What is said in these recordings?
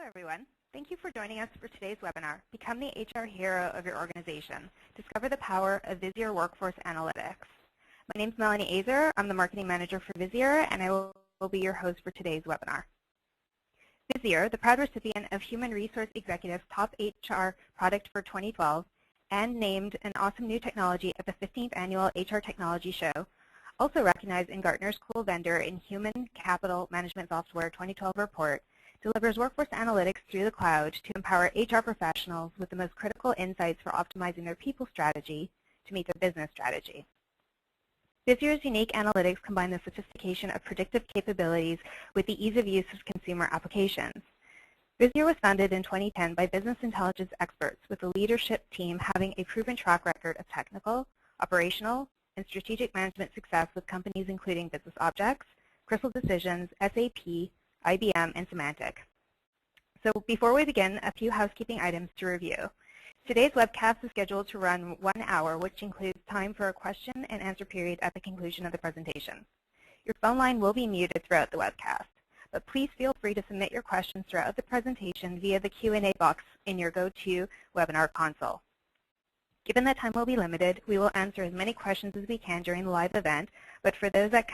everyone. Thank you for joining us for today's webinar, Become the HR Hero of Your Organization. Discover the power of Visier Workforce Analytics. My name is Melanie Azer. I'm the Marketing Manager for Visier, and I will be your host for today's webinar. Visier, the proud recipient of Human Resource Executive's Top HR Product for 2012, and named an awesome new technology at the 15th Annual HR Technology Show, also recognized in Gartner's Cool Vendor in Human Capital Management Software 2012 report, delivers workforce analytics through the cloud to empower HR professionals with the most critical insights for optimizing their people strategy to meet their business strategy. Visier's unique analytics combine the sophistication of predictive capabilities with the ease of use of consumer applications. Visier was founded in 2010 by business intelligence experts with the leadership team having a proven track record of technical, operational, and strategic management success with companies including Business Objects, Crystal Decisions, SAP, IBM, and Symantec. So before we begin, a few housekeeping items to review. Today's webcast is scheduled to run 1 hour, which includes time for a question and answer period at the conclusion of the presentation. Your phone line will be muted throughout the webcast, but please feel free to submit your questions throughout the presentation via the Q&A box in your GoToWebinar console. Given that time will be limited, we will answer as many questions as we can during the live event, but for those that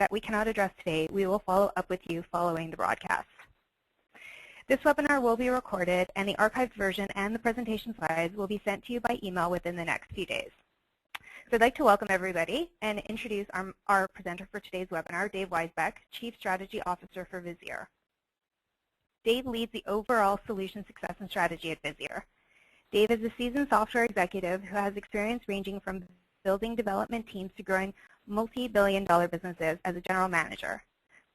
we cannot address today, we will follow up with you following the broadcast. This webinar will be recorded, and the archived version and the presentation slides will be sent to you by email within the next few days. So I'd like to welcome everybody and introduce our presenter for today's webinar, Dave Weisbeck, Chief Strategy Officer for Visier. Dave leads the overall solution success and strategy at Visier. Dave is a seasoned software executive who has experience ranging from building development teams to growing multi-billion-dollar businesses as a general manager.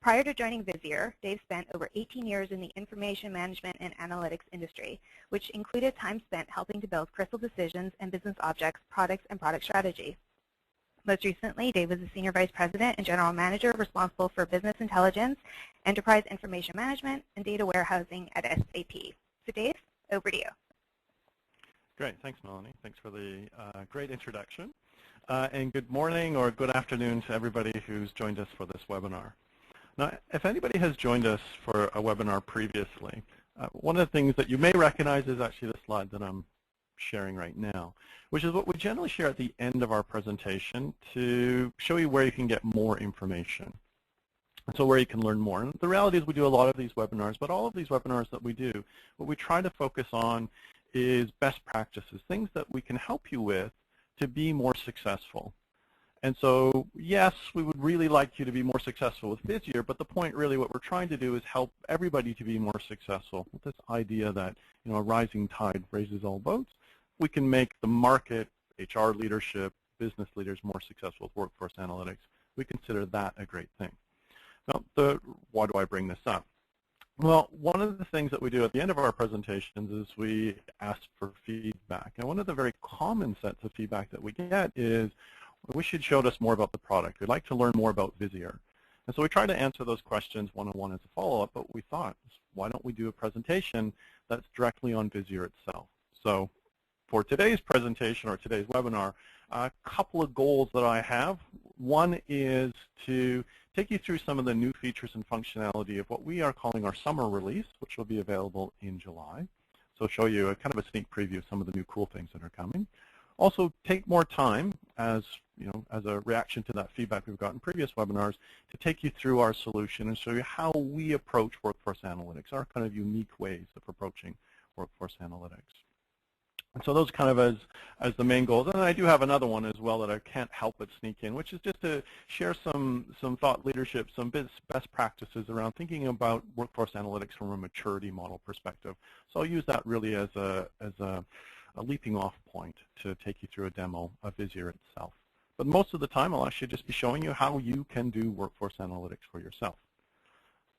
Prior to joining Visier, Dave spent over 18 years in the information management and analytics industry, which included time spent helping to build Crystal Decisions and Business Objects products and product strategy. Most recently, Dave was the Senior Vice President and General Manager responsible for business intelligence, enterprise information management, and data warehousing at SAP. So Dave, over to you. Great. Thanks, Melanie. Thanks for the great introduction. And good morning or good afternoon to everybody who's joined us for this webinar. Now, if anybody has joined us for a webinar previously, one of the things that you may recognize is actually the slide that I'm sharing right now, which is what we generally share at the end of our presentation to show you where you can get more information, and so where you can learn more. And the reality is we do a lot of these webinars, but all of these webinars that we do, what we try to focus on is best practices, things that we can help you with to be more successful. And so, yes, we would really like you to be more successful with Visier, but the point really what we're trying to do is help everybody to be more successful with this idea that, you know, a rising tide raises all boats. We can make the market, HR leadership, business leaders more successful with workforce analytics. We consider that a great thing. Now, why do I bring this up? Well, one of the things that we do at the end of our presentations is we ask for feedback. And one of the very common sets of feedback that we get is, we wish you'd showed us more about the product. We'd like to learn more about Visier. And so we try to answer those questions one-on-one as a follow-up, but we thought, why don't we do a presentation that's directly on Visier itself? So for today's presentation or today's webinar, a couple of goals that I have. One is to take you through some of the new features and functionality of what we are calling our summer release, which will be available in July. So show you a kind of a sneak preview of some of the new cool things that are coming. Also, take more time, as you know, as a reaction to that feedback we've got in previous webinars, to take you through our solution and show you how we approach workforce analytics, our kind of unique ways of approaching workforce analytics. And so those kind of as the main goals. And I do have another one as well that I can't help but sneak in, which is just to share some thought leadership, some best practices around thinking about workforce analytics from a maturity model perspective. So I'll use that really as a leaping off point to take you through a demo of Visier itself. But most of the time, I'll actually just be showing you how you can do workforce analytics for yourself.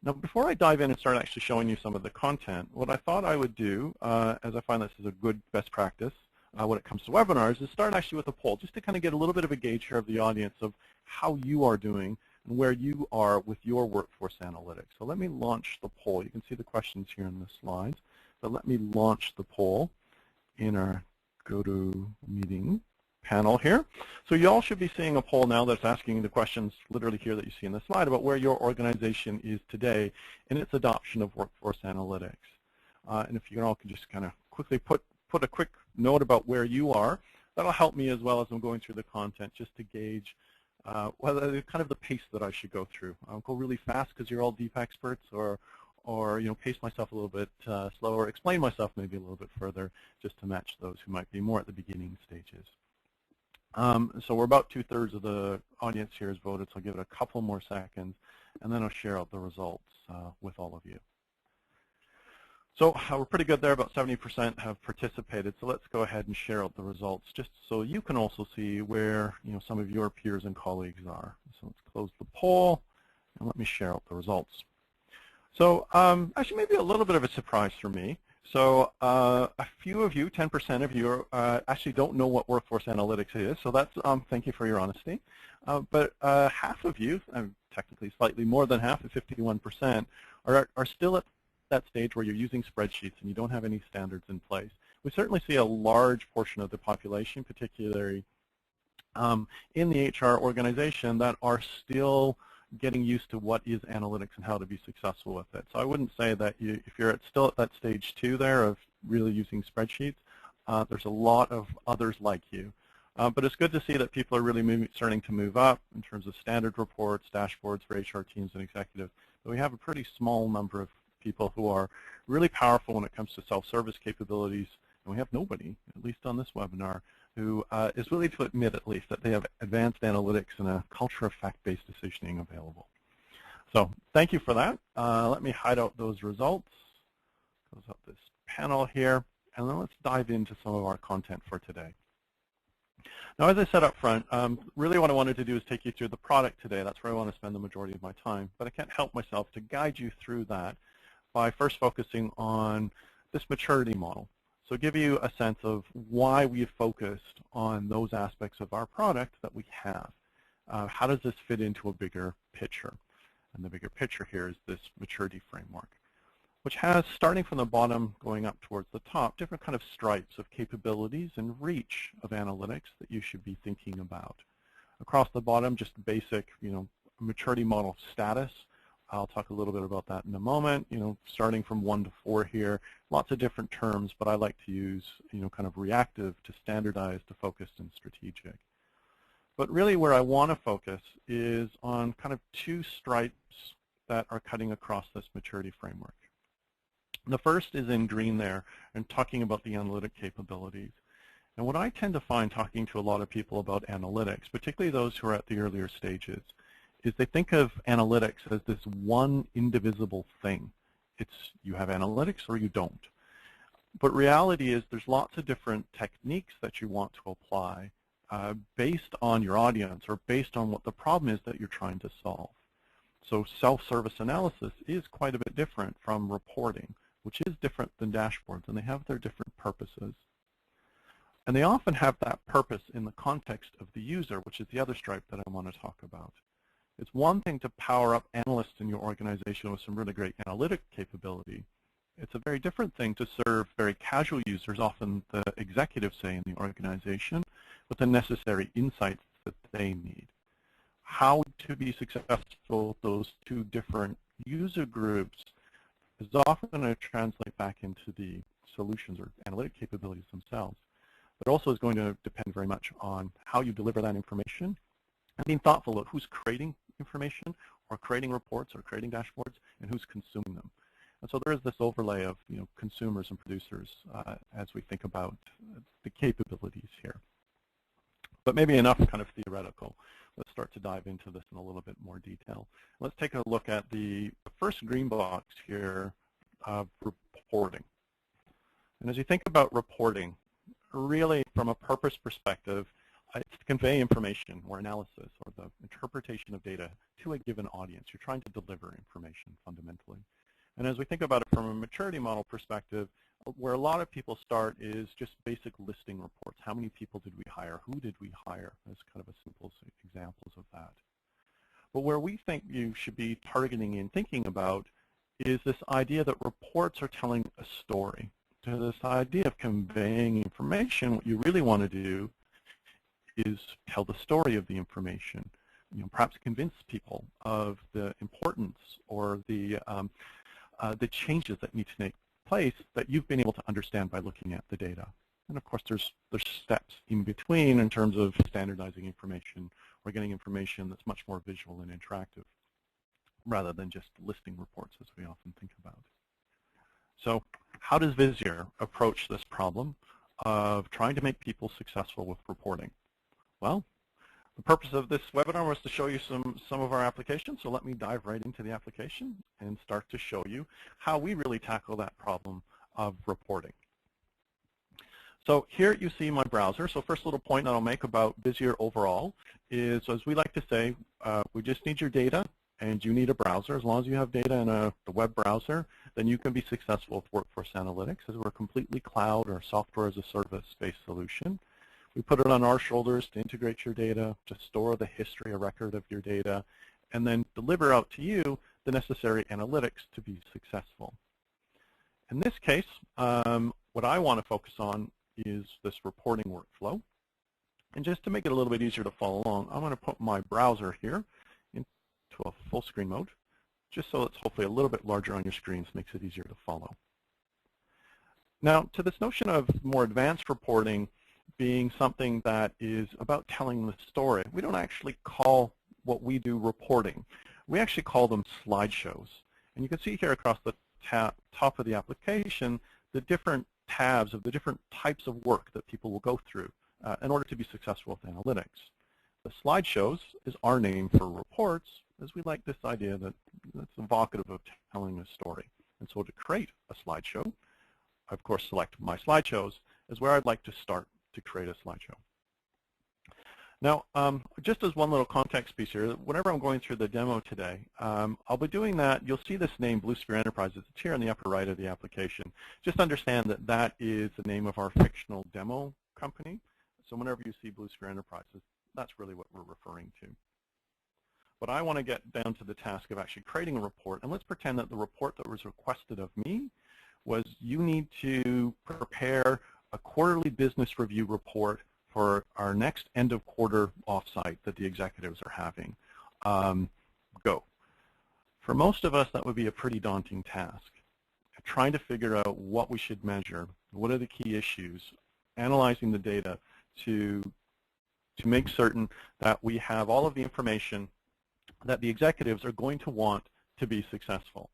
Now, before I dive in and start actually showing you some of the content, what I thought I would do, as I find this is a good best practice when it comes to webinars, is start actually with a poll, just to kind of get a little bit of a gauge here of the audience of how you are doing and where you are with your workforce analytics. So let me launch the poll. You can see the questions here in the slides, but let me launch the poll in our GoToMeeting panel here. So you all should be seeing a poll now that's asking the questions literally here that you see in the slide about where your organization is today in its adoption of workforce analytics. And if you all could just kind of quickly put a quick note about where you are, that'll help me as well as I'm going through the content just to gauge whether kind of the pace that I should go through. I'll go really fast because you're all deep experts, or pace myself a little bit slower, explain myself maybe a little bit further just to match those who might be more at the beginning stages. So we're about 2/3 of the audience here has voted, so I'll give it a couple more seconds, and then I'll share out the results with all of you. So we're pretty good there. About 70% have participated. So let's go ahead and share out the results just so you can also see where some of your peers and colleagues are. So let's close the poll and let me share out the results. So actually maybe a little bit of a surprise for me. So a few of you, 10% of you, actually don't know what workforce analytics is. So that's thank you for your honesty. But half of you, technically slightly more than half, at 51%, are still at that stage where you're using spreadsheets and you don't have any standards in place. We certainly see a large portion of the population, particularly in the HR organization, that are still getting used to what is analytics and how to be successful with it. So I wouldn't say that if you're still at that stage 2 there of really using spreadsheets, there's a lot of others like you. But it's good to see that people are really starting to move up in terms of standard reports, dashboards for HR teams and executives. But we have a pretty small number of people who are really powerful when it comes to self-service capabilities, and we have nobody, at least on this webinar, who is willing to admit at least that they have advanced analytics and a culture of fact-based decisioning available. So thank you for that. Let me hide out those results, close up this panel here, and then let's dive into some of our content for today. Now, as I said up front, really what I wanted to do is take you through the product today. That's where I want to spend the majority of my time, but I can't help myself to guide you through that by first focusing on this maturity model. So give you a sense of why we've focused on those aspects of our product that we have. How does this fit into a bigger picture? And the bigger picture here is this maturity framework, which has, starting from the bottom going up towards the top, different kind of stripes of capabilities and reach of analytics that you should be thinking about. Across the bottom, just basic, maturity model status. I'll talk a little bit about that in a moment. Starting from 1 to 4 here, lots of different terms, but I like to use, kind of reactive to standardized to focused and strategic. But really where I want to focus is on kind of 2 stripes that are cutting across this maturity framework. The first is in green there and talking about the analytic capabilities. And what I tend to find talking to a lot of people about analytics, particularly those who are at the earlier stages, is they think of analytics as this one indivisible thing. It's you have analytics or you don't. But reality is there's lots of different techniques that you want to apply based on your audience or based on what the problem is that you're trying to solve. So self-service analysis is quite a bit different from reporting, which is different than dashboards, and they have their different purposes. And they often have that purpose in the context of the user, which is the other stripe that I want to talk about. It's one thing to power up analysts in your organization with some really great analytic capability. It's a very different thing to serve very casual users, often the executives, say, in the organization, with the necessary insights that they need. How to be successful with those 2 different user groups is often going to translate back into the solutions or analytic capabilities themselves, but also is going to depend very much on how you deliver that information and being thoughtful of who's creating information or creating reports or creating dashboards and who's consuming them. And so there is this overlay of consumers and producers as we think about the capabilities here. But maybe enough kind of theoretical. Let's start to dive into this in a little bit more detail. Let's take a look at the first green box here of reporting. And as you think about reporting, really from a purpose perspective, it's to convey information or analysis or the interpretation of data to a given audience. You're trying to deliver information fundamentally. And as we think about it from a maturity model perspective, where a lot of people start is just basic listing reports. How many people did we hire? Who did we hire? As kind of a simple examples of that. But where we think you should be targeting and thinking about is this idea that reports are telling a story. So this idea of conveying information, what you really want to do is tell the story of the information. Perhaps convince people of the importance or the changes that need to take place that you've been able to understand by looking at the data. And of course, there's steps in between in terms of standardizing information or getting information that's much more visual and interactive, rather than just listing reports as we often think about. So how does Visier approach this problem of trying to make people successful with reporting? Well, the purpose of this webinar was to show you some of our applications, so let me dive right into the application and start to show you how we really tackle that problem of reporting. So here you see my browser. So first little point that I'll make about Visier overall is, as we like to say, we just need your data and you need a browser. As long as you have data in the web browser, then you can be successful with Workforce Analytics, as we're a completely cloud or software as a service-based solution. We put it on our shoulders to integrate your data, to store the history, a record of your data, and then deliver out to you the necessary analytics to be successful. In this case, what I want to focus on is this reporting workflow. And just to make it a little bit easier to follow along, I'm going to put my browser here into a full screen mode, just so it's hopefully a little bit larger on your screens, makes it easier to follow. Now, to this notion of more advanced reporting being something that is about telling the story, we don't actually call what we do reporting. We actually call them slideshows. And you can see here across the top of the application the different tabs of the different types of work that people will go through in order to be successful with analytics. The slideshows is our name for reports, as we like this idea that that's evocative of telling a story. And so to create a slideshow, I of course select My Slideshows as where I'd like to start to create a slideshow. Now, just as one little context piece here, whenever I'm going through the demo today, I'll be doing that. You'll see this name, Visier Enterprises. It's here in the upper right of the application. Just understand that that is the name of our fictional demo company. So whenever you see Visier Enterprises, that's really what we're referring to. But I want to get down to the task of actually creating a report. And let's pretend that the report that was requested of me was you need to prepare a quarterly business review report for our next end of quarter offsite that the executives are having. Go. For most of us, that would be a pretty daunting task. Trying to figure out what we should measure, what are the key issues, analyzing the data to make certain that we have all of the information that the executives are going to want to be successful.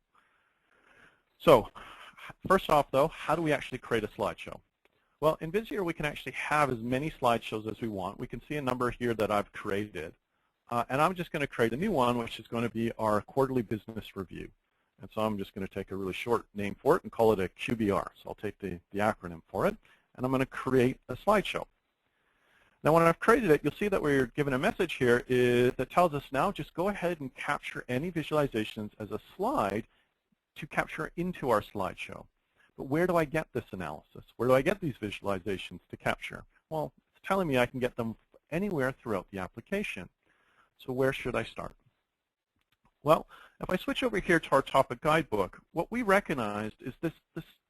So, first off though, how do we actually create a slideshow? Well, in Visier, we can actually have as many slideshows as we want. We can see a number here that I've created. And I'm just going to create a new one, which is going to be our quarterly business review. And so I'm just going to take a really short name for it and call it a QBR. So I'll take the acronym for it, and I'm going to create a slideshow. Now, when I've created it, you'll see that we're given a message here that tells us now just go ahead and capture any visualizations as a slide to capture into our slideshow. But where do I get this analysis? Where do I get these visualizations to capture? Well, it's telling me I can get them anywhere throughout the application. So where should I start? Well, if I switch over here to our topic guidebook, what we recognized is this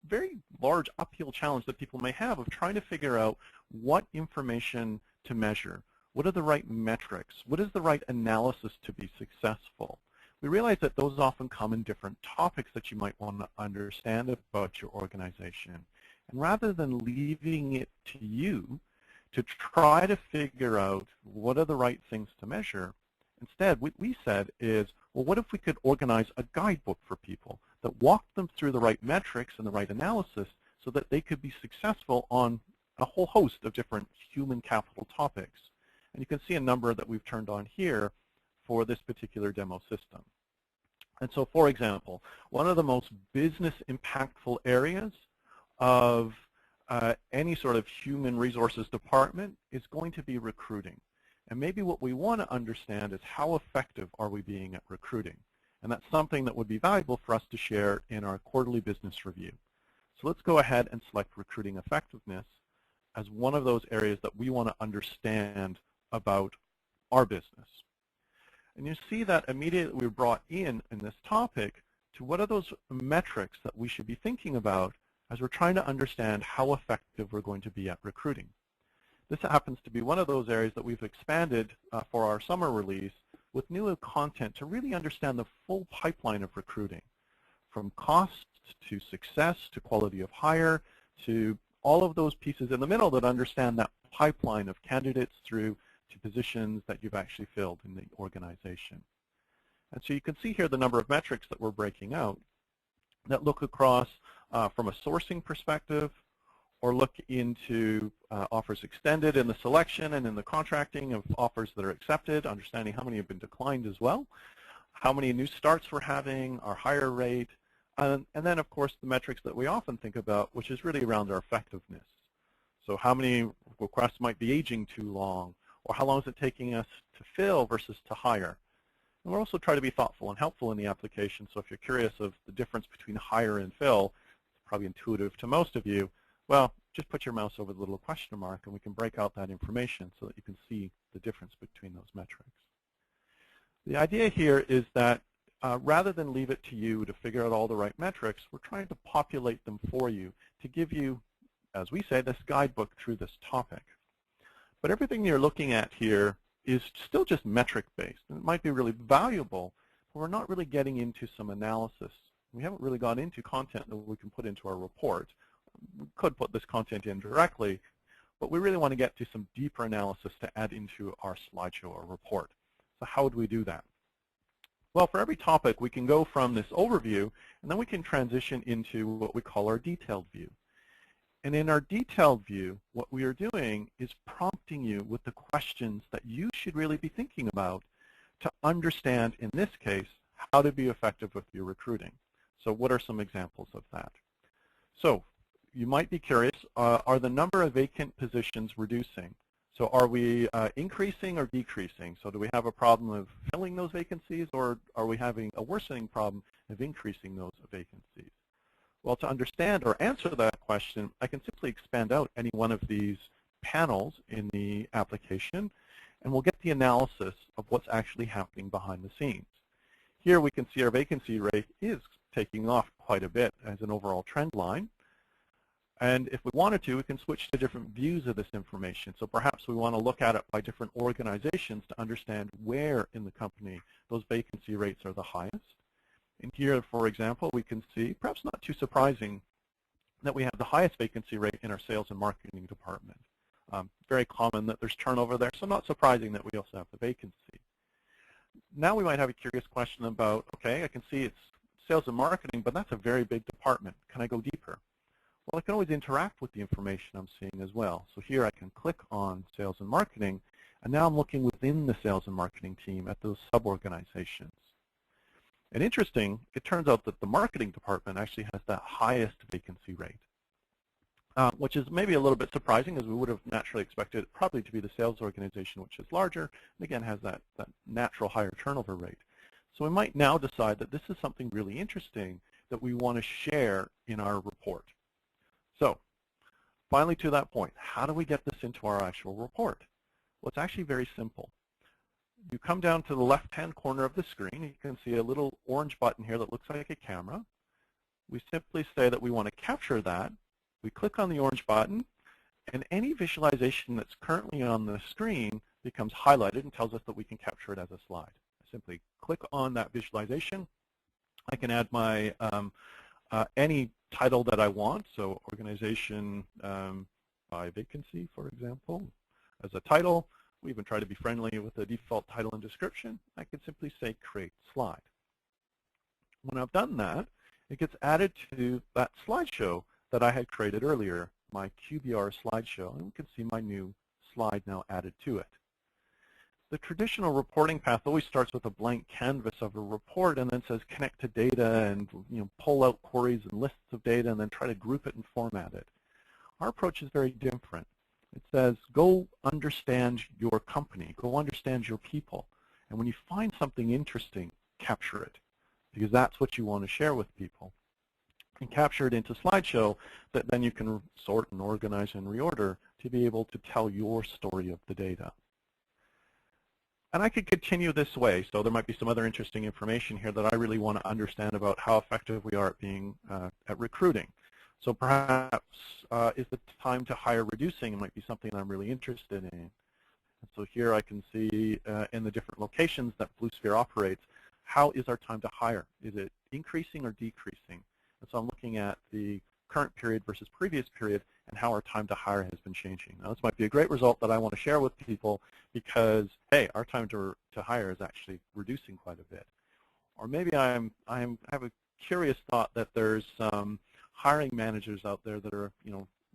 very large uphill challenge that people may have of trying to figure out what information to measure. What are the right metrics? What is the right analysis to be successful? We realize that those often come in different topics that you might want to understand about your organization. And rather than leaving it to you to try to figure out what are the right things to measure, instead what we said is, well, what if we could organize a guidebook for people that walked them through the right metrics and the right analysis so that they could be successful on a whole host of different human capital topics. And you can see a number that we've turned on here for this particular demo system. And so, for example, one of the most business impactful areas of any sort of human resources department is going to be recruiting. And maybe what we want to understand is how effective are we being at recruiting. And that's something that would be valuable for us to share in our quarterly business review. So let's go ahead and select recruiting effectiveness as one of those areas that we want to understand about our business. And you see that immediately we're brought in this topic to what are those metrics that we should be thinking about as we're trying to understand how effective we're going to be at recruiting. This happens to be one of those areas that we've expanded for our summer release with new content to really understand the full pipeline of recruiting, from cost to success, to quality of hire, to all of those pieces in the middle that understand that pipeline of candidates through to positions that you've actually filled in the organization. And so you can see here the number of metrics that we're breaking out that look across from a sourcing perspective, or look into offers extended in the selection and in the contracting of offers that are accepted, understanding how many have been declined as well, how many new starts we're having, our hire rate, and then, of course, the metrics that we often think about, which is really around our effectiveness. So how many requests might be aging too long, or how long is it taking us to fill versus to hire? And we'll also try to be thoughtful and helpful in the application, so if you're curious of the difference between hire and fill, it's probably intuitive to most of you, well, just put your mouse over the little question mark and we can break out that information so that you can see the difference between those metrics. The idea here is that rather than leave it to you to figure out all the right metrics, we're trying to populate them for you to give you, as we say, this guidebook through this topic. But everything you're looking at here is still just metric-based. It might be really valuable, but we're not really getting into some analysis. We haven't really gone into content that we can put into our report. We could put this content in directly, but we really want to get to some deeper analysis to add into our slideshow or report. So how would we do that? Well, for every topic, we can go from this overview, and then we can transition into what we call our detailed view. And in our detailed view, what we are doing is prompting you with the questions that you should really be thinking about to understand, in this case, how to be effective with your recruiting. So what are some examples of that? So you might be curious, are the number of vacant positions reducing? So are we increasing or decreasing? So do we have a problem of filling those vacancies, or are we having a worsening problem of increasing those vacancies? Well, to understand or answer that question, I can simply expand out any one of these panels in the application, and we'll get the analysis of what's actually happening behind the scenes. Here we can see our vacancy rate is taking off quite a bit as an overall trend line. And if we wanted to, we can switch to different views of this information. So perhaps we want to look at it by different organizations to understand where in the company those vacancy rates are the highest. And here, for example, we can see, perhaps not too surprising, that we have the highest vacancy rate in our sales and marketing department. Very common that there's turnover there, so not surprising that we also have the vacancy. Now we might have a curious question about, okay, I can see it's sales and marketing, but that's a very big department. Can I go deeper? Well, I can always interact with the information I'm seeing as well. So here I can click on sales and marketing, and now I'm looking within the sales and marketing team at those sub-organizations. And interesting, it turns out that the marketing department actually has the highest vacancy rate, which is maybe a little bit surprising, as we would have naturally expected it probably to be the sales organization, which is larger, and again has that natural higher turnover rate. So we might now decide that this is something really interesting that we want to share in our report. So finally, to that point, how do we get this into our actual report? Well, it's actually very simple. You come down to the left-hand corner of the screen. You can see a little orange button here that looks like a camera. We simply say that we want to capture that. We click on the orange button, and any visualization that's currently on the screen becomes highlighted and tells us that we can capture it as a slide. I simply click on that visualization. I can add my any title that I want, so organization by vacancy, for example, as a title. We even try to be friendly with the default title and description. I can simply say create slide. When I've done that, it gets added to that slideshow that I had created earlier, my QBR slideshow, and we can see my new slide now added to it. The traditional reporting path always starts with a blank canvas of a report and then says connect to data and pull out queries and lists of data and then try to group it and format it. Our approach is very different. It says go understand your company, go understand your people, and when you find something interesting, capture it, because that's what you want to share with people. And capture it into slideshow that then you can sort and organize and reorder to be able to tell your story of the data. And I could continue this way, so there might be some other interesting information here that I really want to understand about how effective we are at being at recruiting. So perhaps is the time to hire reducing? It might be something I'm really interested in. And so here I can see in the different locations that BlueSphere operates, how is our time to hire? Is it increasing or decreasing? And so I'm looking at the current period versus previous period and how our time to hire has been changing. Now, this might be a great result that I want to share with people because, hey, our time to hire is actually reducing quite a bit. Or maybe I have a curious thought that there's some hiring managers out there that are,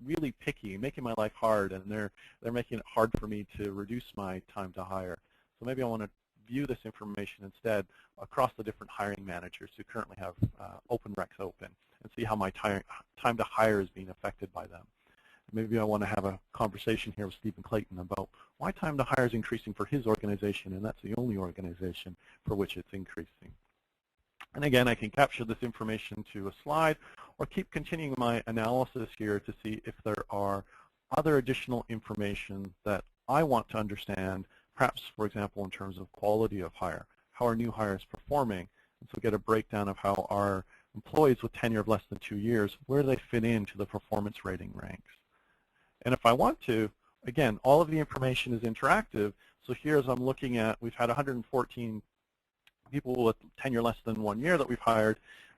really picky, making my life hard, and they're making it hard for me to reduce my time to hire. So maybe I want to view this information instead across the different hiring managers who currently have open recs open and see how my time to hire is being affected by them. Maybe I want to have a conversation here with Stephen Clayton about why time to hire is increasing for his organization, and that's the only organization for which it's increasing. And again, I can capture this information to a slide or keep continuing my analysis here to see if there are other additional information that I want to understand, perhaps, for example, in terms of quality of hire, how are new hires performing, and so get a breakdown of how our employees with tenure of less than 2 years, where do they fit into the performance rating ranks. And if I want to, again, all of the information is interactive. So here as I'm looking at, we've had 114 people with tenure less than 1 year that we've hired,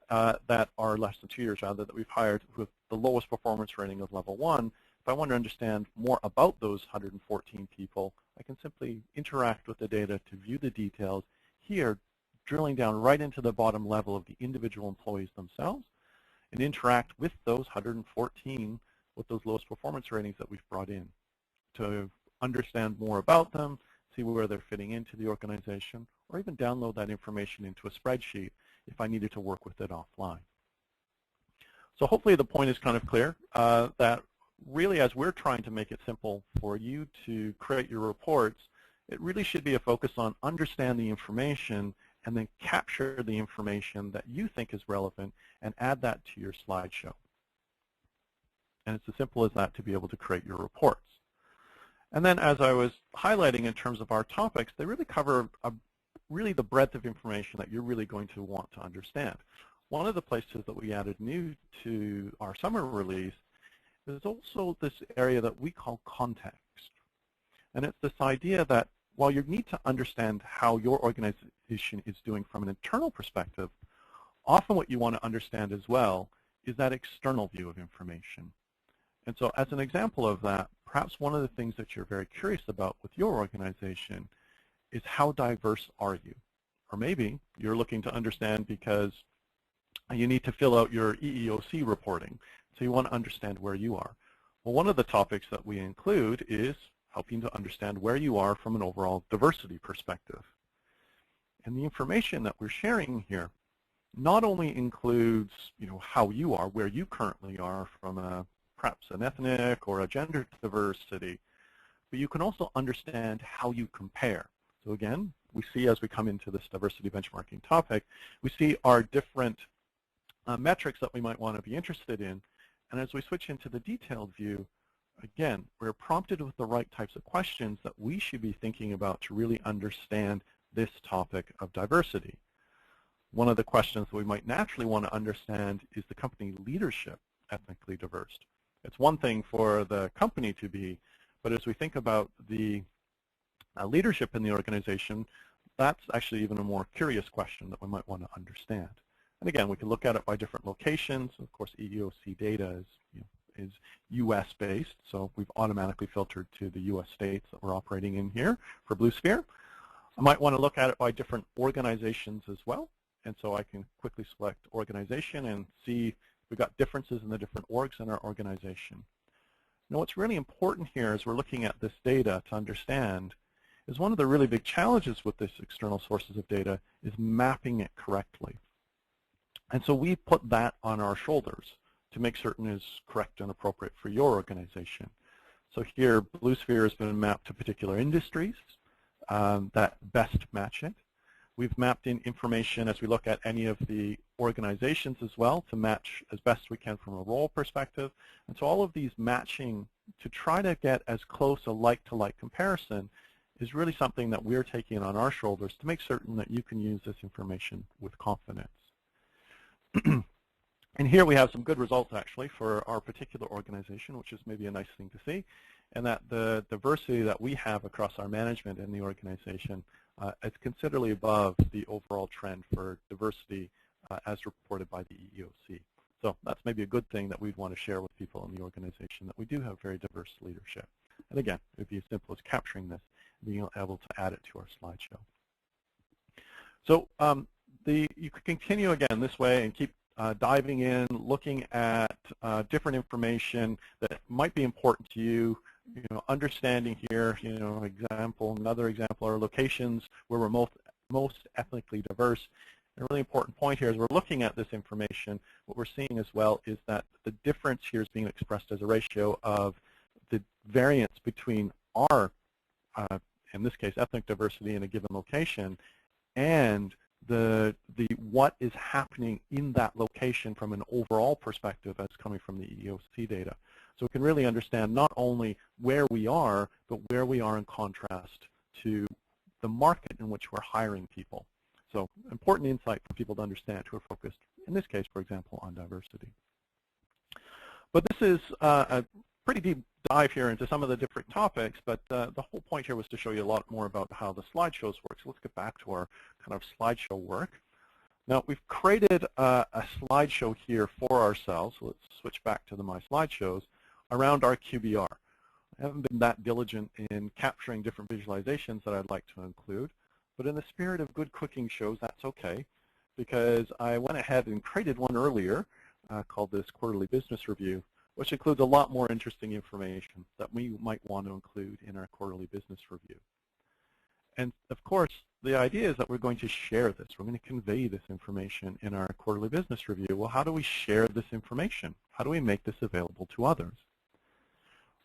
that are less than 2 years rather, that we've hired with the lowest performance rating of level 1. If I want to understand more about those 114 people, I can simply interact with the data to view the details here, drilling down right into the bottom level of the individual employees themselves, and interact with those 114 with those lowest performance ratings that we've brought in to understand more about them, see where they're fitting into the organization, or even download that information into a spreadsheet if I needed to work with it offline. So hopefully the point is kind of clear, that really as we're trying to make it simple for you to create your reports, it really should be a focus on understand the information and then capture the information that you think is relevant and add that to your slideshow. And it's as simple as that to be able to create your reports. And then as I was highlighting in terms of our topics, they really cover really the breadth of information that you're really going to want to understand. One of the places that we added new to our summer release is also this area that we call context. And it's this idea that while you need to understand how your organization is doing from an internal perspective, often what you want to understand as well is that external view of information. And so as an example of that, perhaps one of the things that you're very curious about with your organization is how diverse are you? Or maybe you're looking to understand because you need to fill out your EEOC reporting, so you want to understand where you are. Well, one of the topics that we include is helping to understand where you are from an overall diversity perspective. And the information that we're sharing here not only includes, how you are, where you currently are from perhaps an ethnic or a gender diversity, but you can also understand how you compare. So again, we see as we come into this diversity benchmarking topic, we see our different metrics that we might want to be interested in. And as we switch into the detailed view, again, we're prompted with the right types of questions that we should be thinking about to really understand this topic of diversity. One of the questions that we might naturally want to understand is the company leadership ethnically diverse. It's one thing for the company to be, but as we think about the leadership in the organization, that's actually even a more curious question that we might want to understand. And again, we can look at it by different locations. Of course, EEOC data is US-based, so we've automatically filtered to the US states that we're operating in here for Blue Sphere. I might want to look at it by different organizations as well, and so I can quickly select organization and see we've got differences in the different orgs in our organization. Now, what's really important here as we're looking at this data to understand is one of the really big challenges with this external sources of data is mapping it correctly. And so we put that on our shoulders to make certain it's correct and appropriate for your organization. So here, Blue Sphere has been mapped to particular industries that best match it. We've mapped in information as we look at any of the organizations as well to match as best we can from a role perspective. And so all of these matching to try to get as close a like-to-like comparison is really something that we're taking on our shoulders to make certain that you can use this information with confidence. And here we have some good results actually for our particular organization, which is maybe a nice thing to see, and that the diversity that we have across our management in the organization is considerably above the overall trend for diversity as reported by the EEOC. So that's maybe a good thing that we'd want to share with people in the organization, that we do have very diverse leadership. And again, it would be as simple as capturing this and being able to add it to our slideshow. So you could continue again this way and keep diving in, looking at different information that might be important to you. Understanding here, another example are locations where we're most ethnically diverse. A really important point here is we're looking at this information. What we're seeing as well is that the difference here is being expressed as a ratio of the variance between our, in this case, ethnic diversity in a given location, and the what is happening in that location from an overall perspective as coming from the EEOC data. So we can really understand not only where we are, but where we are in contrast to the market in which we're hiring people. So important insight for people to understand who are focused, in this case, for example, on diversity. But this is a pretty deep dive here into some of the different topics, but the whole point here was to show you a lot more about how the slideshows work. So let's get back to our kind of slideshow work. Now, we've created a slideshow here for ourselves. So let's switch back to My Slideshows around our QBR. I haven't been that diligent in capturing different visualizations that I'd like to include, but in the spirit of good cooking shows, that's okay, because I went ahead and created one earlier called this Quarterly Business Review, which includes a lot more interesting information that we might want to include in our Quarterly Business Review. And of course, the idea is that we're going to share this. We're going to convey this information in our Quarterly Business Review. Well, how do we share this information? How do we make this available to others?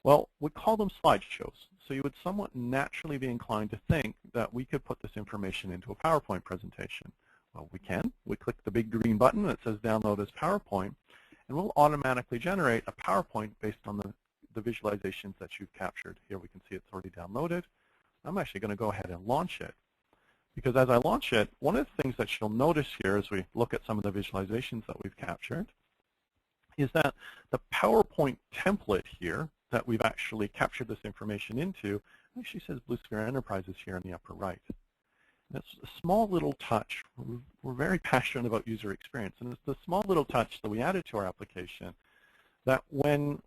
Well, we call them slideshows. So you would somewhat naturally be inclined to think that we could put this information into a PowerPoint presentation. Well, we can. We click the big green button that says Download as PowerPoint, and we'll automatically generate a PowerPoint based on the visualizations that you've captured. Here we can see it's already downloaded. I'm actually going to go ahead and launch it, because as I launch it, one of the things that you'll notice here as we look at some of the visualizations that we've captured is that the PowerPoint template here that we've actually captured this information into actually says Blue Sphere Enterprises here in the upper right. And it's a small little touch. We're very passionate about user experience, and it's the small little touch that we added to our application that when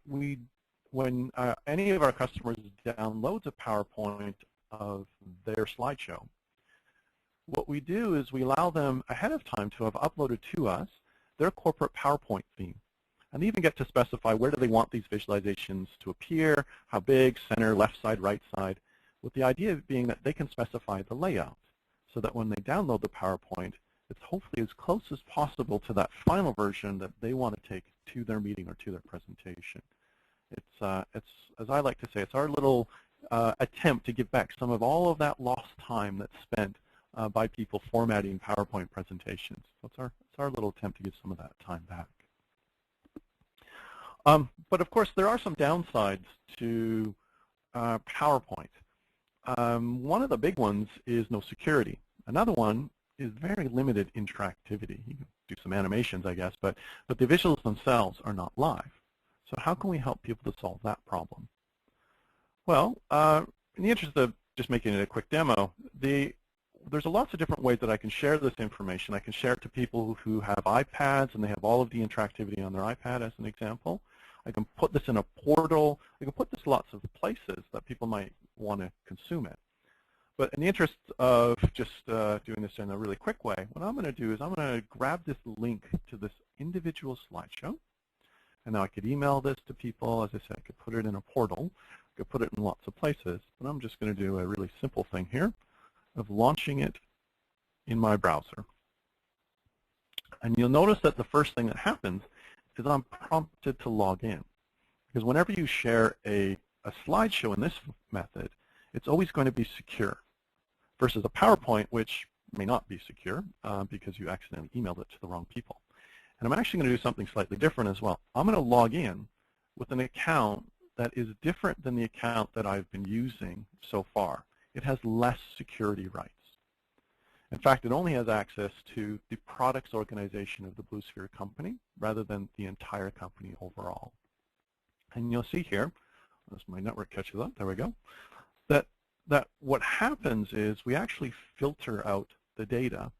any of our customers downloads a PowerPoint of their slideshow, what we do is we allow them ahead of time to have uploaded to us their corporate PowerPoint theme. And they even get to specify where do they want these visualizations to appear, how big, center, left side, right side, with the idea being that they can specify the layout so that when they download the PowerPoint, it's hopefully as close as possible to that final version that they want to take to their meeting or to their presentation. It's as I like to say, it's our little attempt to give back some of all of that lost time that's spent by people formatting PowerPoint presentations. So it's our little attempt to give some of that time back. But of course, there are some downsides to PowerPoint. One of the big ones is no security. Another one is very limited interactivity. You can do some animations, I guess, but the visuals themselves are not live. So how can we help people to solve that problem? Well, in the interest of just making it a quick demo, there's lots of different ways that I can share this information. I can share it to people who have iPads and they have all of the interactivity on their iPad as an example. I can put this in a portal. I can put this lots of places that people might want to consume it. But in the interest of just doing this in a really quick way, what I'm going to do is I'm going to grab this link to this individual slideshow. And now I could email this to people. As I said, I could put it in a portal. I could put it in lots of places. But I'm just going to do a really simple thing here of launching it in my browser. And you'll notice that the first thing that happens is I'm prompted to log in. Because whenever you share a slideshow in this method, it's always going to be secure versus a PowerPoint, which may not be secure because you accidentally emailed it to the wrong people. And I'm actually going to do something slightly different as well. I'm going to log in with an account that is different than the account that I've been using so far. It has less security rights. In fact, it only has access to the products organization of the Blue Sphere company rather than the entire company overall. And you'll see here, as my network catches up, there we go, that what happens is we actually filter out the data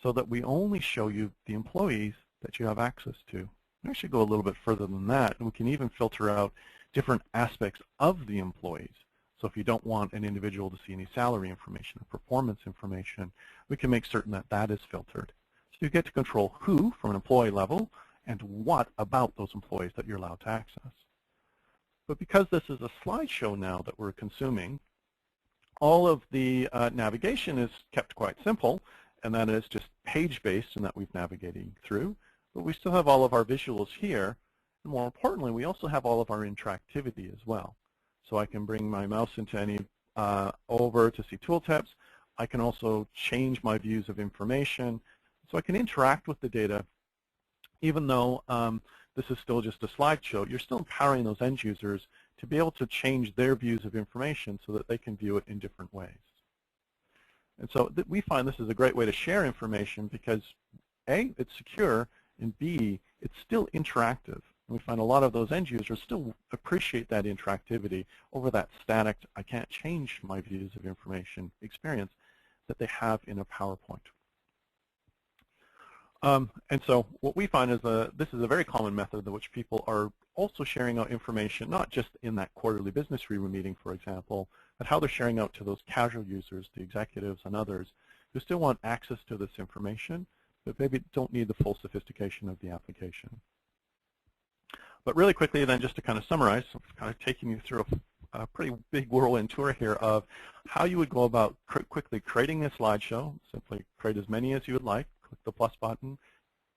so that we only show you the employees that you have access to We actually go a little bit further than that, and we can even filter out different aspects of the employees. So if you don't want an individual to see any salary information or performance information, we can make certain that that is filtered. So you get to control who from an employee level and what about those employees that you're allowed to access. But because this is a slideshow now that we're consuming, all of the navigation is kept quite simple, and that is just page-based and that we've navigating through. But we still have all of our visuals here, and more importantly, we also have all of our interactivity as well. So I can bring my mouse into any over to see tooltips. I can also change my views of information. So I can interact with the data. Even though this is still just a slideshow, you're still empowering those end users to be able to change their views of information so that they can view it in different ways. And so we find this is a great way to share information because A, it's secure, and B, it's still interactive. And we find a lot of those end users still appreciate that interactivity over that static, I can't change my views of information experience that they have in a PowerPoint. And so what we find is this is a very common method in which people are also sharing out information, not just in that quarterly business review meeting, for example, but how they're sharing out to those casual users, the executives and others who still want access to this information, but maybe don't need the full sophistication of the application. But really quickly then, just to kind of summarize, I'm kind of taking you through a pretty big whirlwind tour here of how you would go about quickly creating a slideshow. Simply create as many as you would like, click the plus button,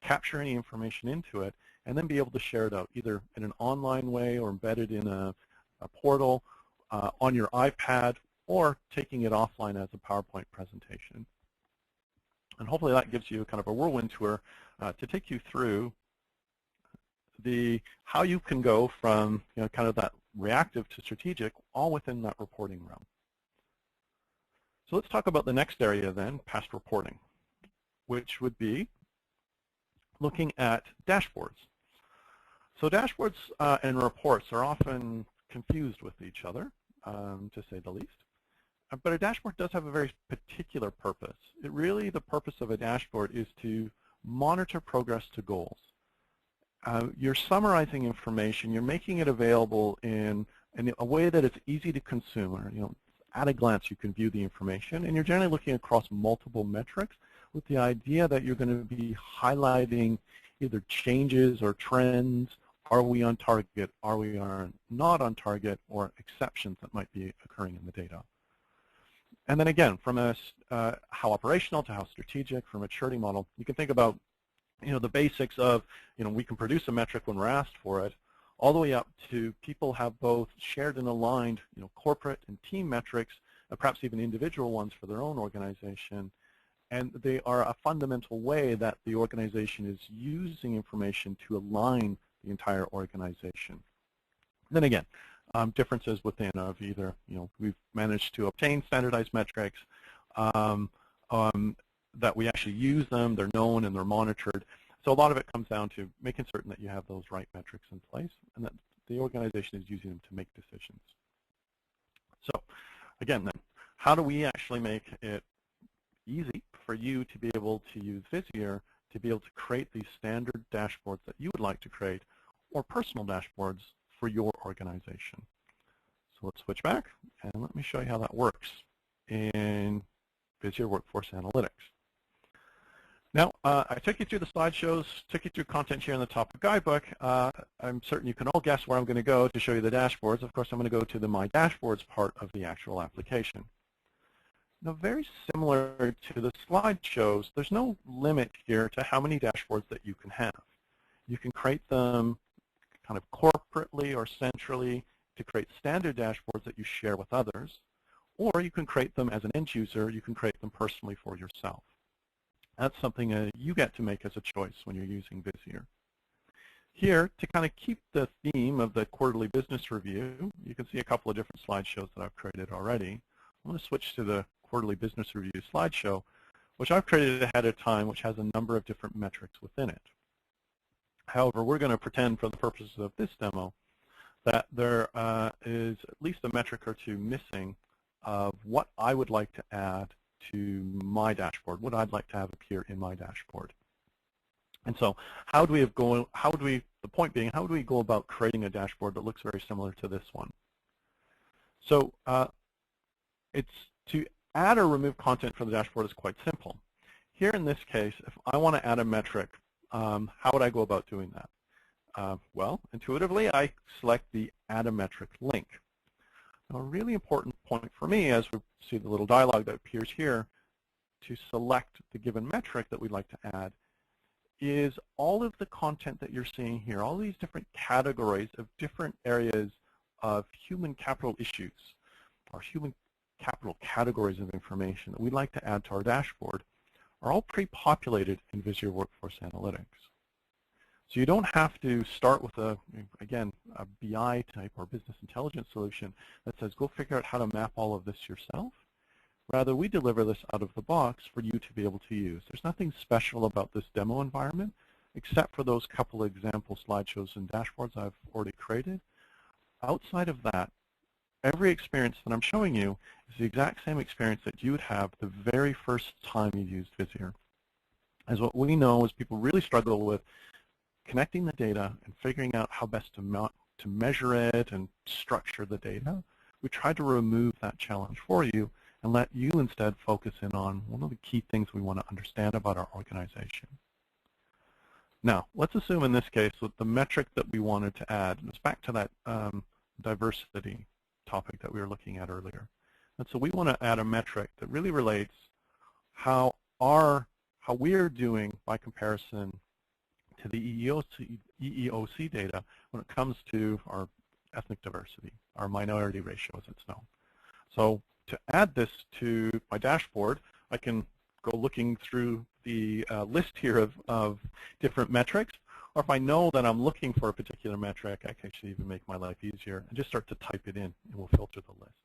capture any information into it, and then be able to share it out either in an online way or embedded in a portal, on your iPad, or taking it offline as a PowerPoint presentation. And hopefully that gives you kind of a whirlwind tour to take you through how you can go from kind of that reactive to strategic, all within that reporting realm. So let's talk about the next area then, past reporting, which would be looking at dashboards. So dashboards and reports are often confused with each other, to say the least. But a dashboard does have a very particular purpose. The purpose of a dashboard is to monitor progress to goals. You're summarizing information, you're making it available in a way that it's easy to consume, or at a glance you can view the information, and you're generally looking across multiple metrics with the idea that you're going to be highlighting either changes or trends. Are we on target? Are we not on target? Or exceptions that might be occurring in the data. And then again, from how operational to how strategic, from a maturity model, you can think about the basics of we can produce a metric when we're asked for it, all the way up to people have both shared and aligned corporate and team metrics, perhaps even individual ones for their own organization. And they are a fundamental way that the organization is using information to align the entire organization. Then again, differences within of either, we've managed to obtain standardized metrics, that we actually use them, they're known and they're monitored. So a lot of it comes down to making certain that you have those right metrics in place and that the organization is using them to make decisions. So again then, how do we actually make it easy for you to be able to use Visier to be able to create these standard dashboards that you would like to create, or personal dashboards for your organization? So let's switch back and let me show you how that works in Visier Workforce Analytics. Now, I took you through the slideshows, took you through content here in the top of guidebook. I'm certain you can all guess where I'm going to go to show you the dashboards. Of course, I'm going to go to the My Dashboards part of the actual application. Now, very similar to the slideshows, there's no limit here to how many dashboards that you can have. You can create them kind of corporately or centrally to create standard dashboards that you share with others, or you can create them as an end user, you can create them personally for yourself. That's something you get to make as a choice when you're using Visier. Here, to kind of keep the theme of the quarterly business review, you can see a couple of different slideshows that I've created already. I'm going to switch to the quarterly business review slideshow, which I've created ahead of time, which has a number of different metrics within it. However, we're going to pretend for the purposes of this demo that there is at least a metric or two missing of what I would like to add to my dashboard, what I'd like to have appear in my dashboard. And so how do we the the point being, how do we go about creating a dashboard that looks very similar to this one? So it's to add or remove content from the dashboard is quite simple. Here in this case, if I want to add a metric, how would I go about doing that? Well, intuitively, I select the Add a Metric link. Now, a really important point for me, as we see the little dialog that appears here, to select the given metric that we'd like to add, is all of the content that you're seeing here, all these different categories of different areas of human capital issues, or human capital categories of information that we'd like to add to our dashboard, are all pre-populated in Visier Workforce Analytics. So you don't have to start with, again, a BI type or business intelligence solution that says, go figure out how to map all of this yourself. Rather, we deliver this out of the box for you to be able to use. There's nothing special about this demo environment, except for those couple example slideshows and dashboards I've already created. Outside of that, every experience that I'm showing you is the exact same experience that you would have the very first time you used Visier. As what we know is people really struggle with connecting the data and figuring out how best to measure it and structure the data. We try to remove that challenge for you and let you instead focus in on one of the key things we want to understand about our organization. Now, let's assume in this case that the metric that we wanted to add, and it's back to that diversity topic that we were looking at earlier. And so we want to add a metric that really relates how we're doing by comparison to the EEOC data when it comes to our ethnic diversity, our minority ratio as it's known. So to add this to my dashboard, I can go looking through the list here of different metrics, or if I know that I'm looking for a particular metric, I can actually even make my life easier and just start to type it in, and we'll filter the list.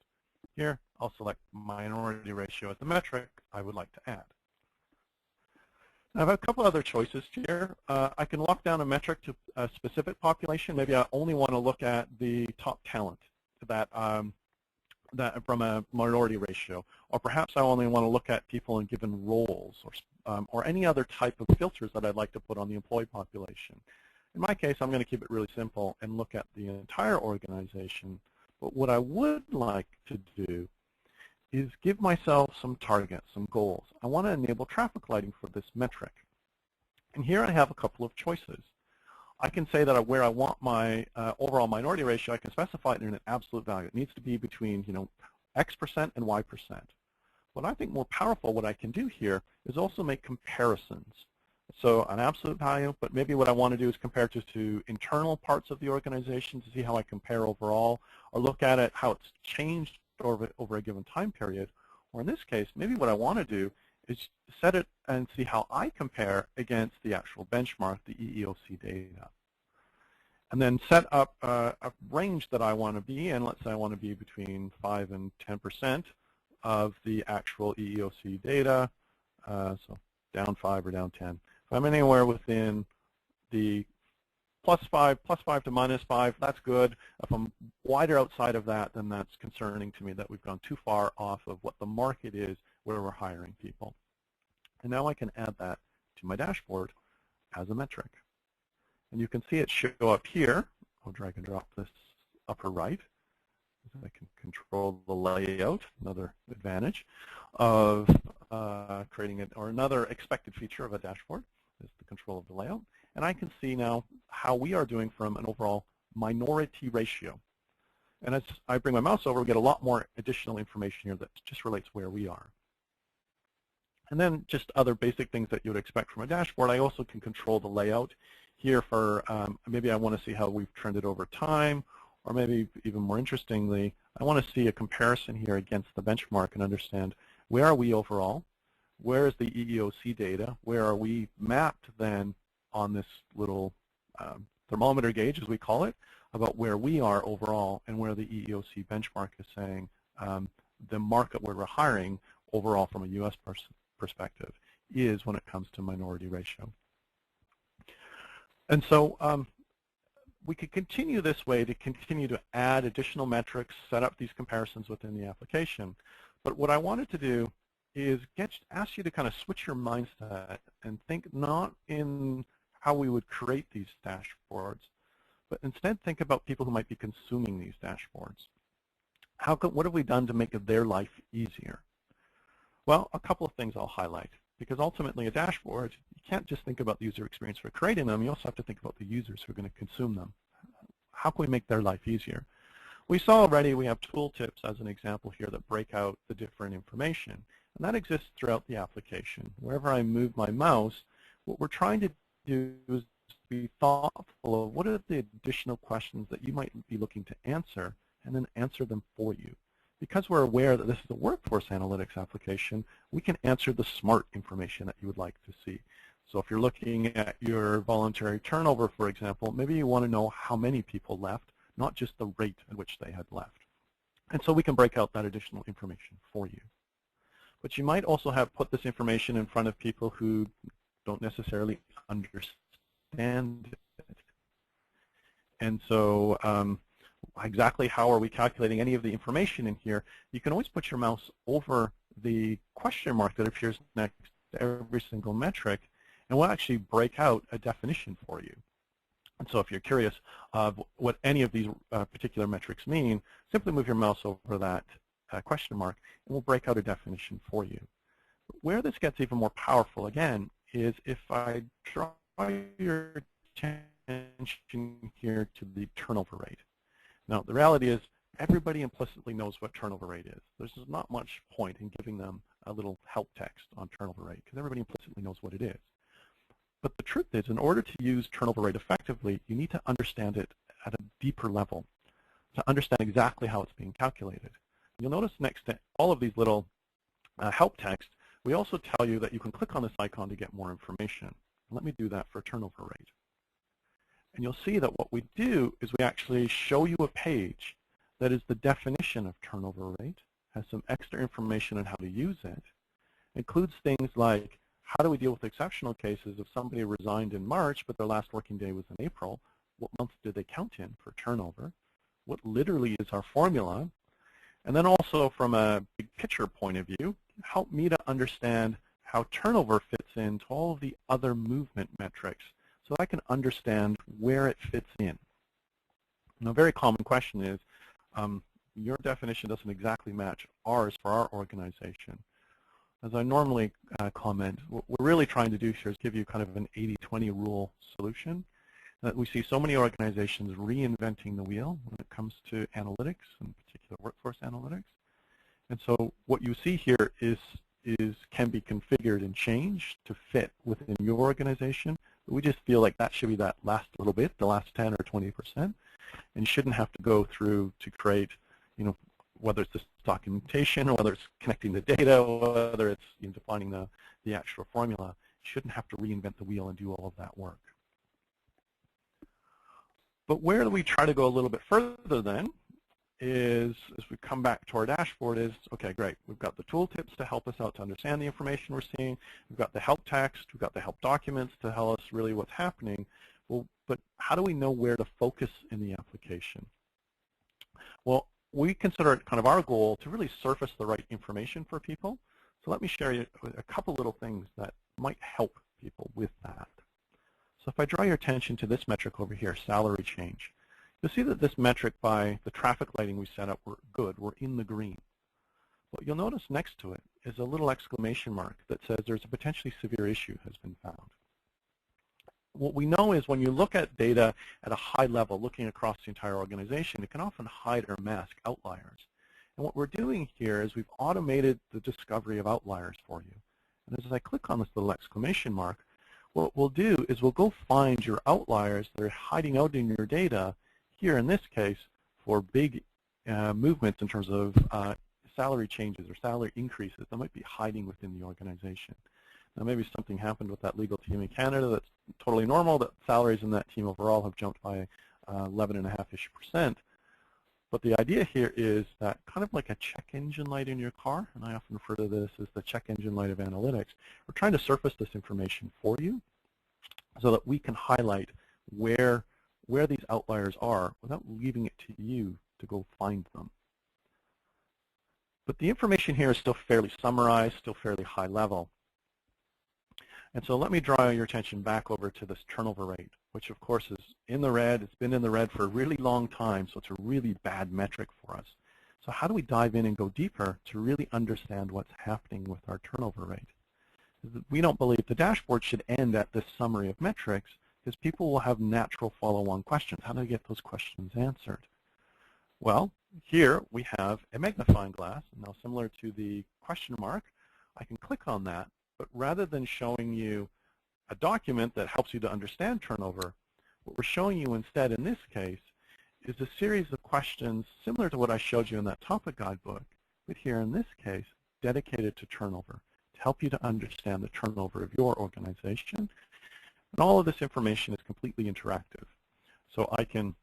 Here, I'll select minority ratio as the metric I would like to add. Now, I have a couple other choices here. I can lock down a metric to a specific population. Maybe I only want to look at the top talent that from a minority ratio, or perhaps I only want to look at people in given roles, or any other type of filters that I'd like to put on the employee population. In my case, I'm going to keep it really simple and look at the entire organization. But what I would like to do is give myself some targets, some goals. I want to enable traffic lighting for this metric. And here I have a couple of choices. I can say that where I want my overall minority ratio, I can specify it in an absolute value. It needs to be between X% and Y%. What I think more powerful, what I can do here is also make comparisons. So an absolute value, but maybe what I want to do is compare to internal parts of the organization to see how I compare overall, or look at it how it's changed over a given time period. Or in this case, maybe what I want to do is set it and see how I compare against the actual benchmark, the EEOC data. And then set up a range that I want to be in. Let's say I want to be between 5 and 10% of the actual EEOC data, so down 5 or down 10. If I'm anywhere within the +5 to -5, that's good. If I'm wider outside of that, then that's concerning to me that we've gone too far off of what the market is where we're hiring people. And now I can add that to my dashboard as a metric. And you can see it show up here. I'll drag and drop this upper right. I can control the layout, another advantage of creating it, or another expected feature of a dashboard is the control of the layout. And I can see now how we are doing from an overall minority ratio. And as I bring my mouse over, we get a lot more additional information here that just relates where we are. And then just other basic things that you would expect from a dashboard. I also can control the layout here for maybe I want to see how we've trended over time, or maybe even more interestingly, I want to see a comparison here against the benchmark and understand where are we overall, where is the EEOC data, where are we mapped then on this little thermometer gauge, as we call it, about where we are overall and where the EEOC benchmark is saying the market where we're hiring overall from a U.S. perspective is when it comes to minority ratio. And so we could continue this way to continue to add additional metrics, set up these comparisons within the application. But what I wanted to do is ask you to kind of switch your mindset and think not in how we would create these dashboards, but instead think about people who might be consuming these dashboards. What have we done to make their life easier? Well, a couple of things I'll highlight, because ultimately a dashboard, you can't just think about the user experience for creating them, you also have to think about the users who are going to consume them. How can we make their life easier? We saw already we have tooltips as an example here that break out the different information, and that exists throughout the application. Wherever I move my mouse, what we're trying to do is be thoughtful of what are the additional questions that you might be looking to answer, and then answer them for you. Because we're aware that this is a workforce analytics application, we can answer the smart information that you would like to see. So if you're looking at your voluntary turnover, for example, maybe you want to know how many people left, not just the rate at which they had left. And so we can break out that additional information for you. But you might also have put this information in front of people who don't necessarily understand it. And so exactly how are we calculating any of the information in here? You can always put your mouse over the question mark that appears next to every single metric, and we'll actually break out a definition for you. And so if you're curious of what any of these particular metrics mean, simply move your mouse over that question mark, and we'll break out a definition for you. Where this gets even more powerful, again, is if I draw your attention here to the turnover rate. Now, the reality is everybody implicitly knows what turnover rate is. There's not much point in giving them a little help text on turnover rate, because everybody implicitly knows what it is. But the truth is, in order to use turnover rate effectively, you need to understand it at a deeper level, to understand exactly how it's being calculated. You'll notice next to all of these little help text, we also tell you that you can click on this icon to get more information. Let me do that for turnover rate. And you'll see that what we do is we actually show you a page that is the definition of turnover rate, has some extra information on how to use it, includes things like how do we deal with exceptional cases if somebody resigned in March but their last working day was in April, what month did they count in for turnover, what literally is our formula, and then also from a big picture point of view, help me to understand how turnover fits into all of the other movement metrics, so I can understand where it fits in. Now, a very common question is, your definition doesn't exactly match ours for our organization. As I normally comment, what we're really trying to do here is give you kind of an 80-20 rule solution. That we see so many organizations reinventing the wheel when it comes to analytics, in particular workforce analytics. And so what you see here can be configured and changed to fit within your organization. But we just feel like that should be that last little bit, the last 10 or 20%, and you shouldn't have to go through to create, whether it's this documentation or whether it's connecting the data or whether it's defining the actual formula. You shouldn't have to reinvent the wheel and do all of that work. But where we try to go a little bit further then is, as we come back to our dashboard, is, okay, great. We've got the tooltips to help us out to understand the information we're seeing. We've got the help text. We've got the help documents to tell us really what's happening. Well, but how do we know where to focus in the application? Well, we consider it kind of our goal to really surface the right information for people. So let me share you a couple little things that might help people with that. So if I draw your attention to this metric over here, salary change, you'll see that this metric, by the traffic lighting we set up, we're good. We're in the green. What you'll notice next to it is a little exclamation mark that says there's a potentially severe issue has been found. What we know is when you look at data at a high level, looking across the entire organization, it can often hide or mask outliers. And what we're doing here is we've automated the discovery of outliers for you. And as I click on this little exclamation mark, what we'll do is we'll go find your outliers that are hiding out in your data, here in this case, for big movements in terms of salary changes or salary increases that might be hiding within the organization. Now, maybe something happened with that legal team in Canada that's totally normal, that salaries in that team overall have jumped by 11.5%. But the idea here is that kind of like a check engine light in your car, and I often refer to this as the check engine light of analytics. We're trying to surface this information for you so that we can highlight where these outliers are without leaving it to you to go find them. But the information here is still fairly summarized, still fairly high level. And so let me draw your attention back over to this turnover rate, which of course is in the red. It's been in the red for a really long time, so it's a really bad metric for us. So how do we dive in and go deeper to really understand what's happening with our turnover rate? We don't believe the dashboard should end at this summary of metrics, because people will have natural follow-on questions. How do I get those questions answered? Well, here we have a magnifying glass. Now, similar to the question mark, I can click on that, but rather than showing you a document that helps you to understand turnover, what we're showing you instead in this case is a series of questions similar to what I showed you in that topic guidebook, but here in this case, dedicated to turnover, to help you to understand the turnover of your organization. And all of this information is completely interactive. So I can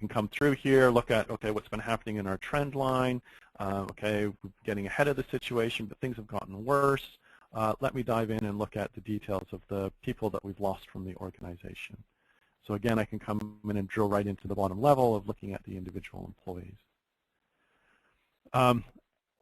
come through here, look at, okay, what's been happening in our trend line. Okay, we're getting ahead of the situation, but things have gotten worse. Let me dive in and look at the details of the people that we've lost from the organization. So again, I can come in and drill right into the bottom level of looking at the individual employees.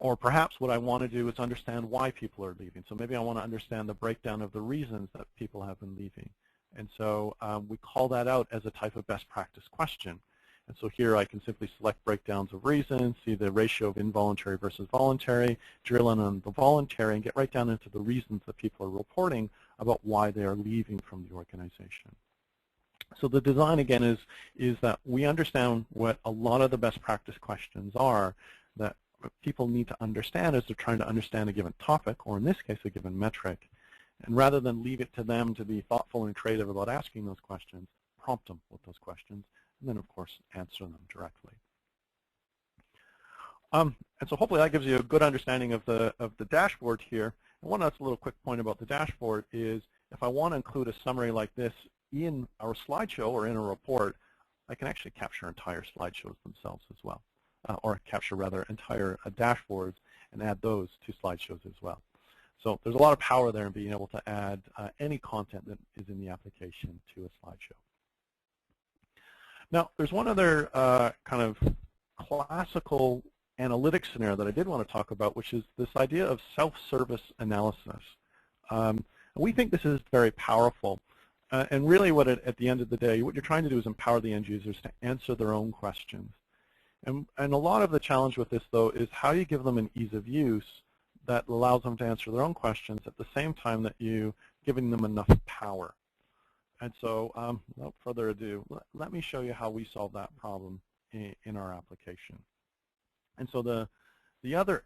Or perhaps what I want to do is understand why people are leaving. So maybe I want to understand the breakdown of the reasons that people have been leaving. And so we call that out as a type of best practice question. And so here I can simply select breakdowns of reasons, see the ratio of involuntary versus voluntary, drill in on the voluntary, and get right down into the reasons that people are reporting about why they are leaving from the organization. So the design, again, is that we understand what a lot of the best practice questions are that people need to understand as they're trying to understand a given topic, or in this case, a given metric. And rather than leave it to them to be thoughtful and creative about asking those questions, prompt them with those questions, and then, of course, answer them directly. And so hopefully that gives you a good understanding of the dashboard here. And one last little quick point about the dashboard is if I want to include a summary like this in our slideshow or in a report, I can actually capture entire slideshows themselves as well, or capture, rather, entire dashboards and add those to slideshows as well. So there's a lot of power there in being able to add any content that is in the application to a slideshow. Now, there's one other kind of classical analytics scenario that I did want to talk about, which is this idea of self-service analysis. We think this is very powerful. And really what at the end of the day, what you're trying to do is empower the end users to answer their own questions. And a lot of the challenge with this, though, is how you give them an ease of use that allows them to answer their own questions at the same time that you're giving them enough power. And so without further ado, let me show you how we solve that problem in our application. And so the other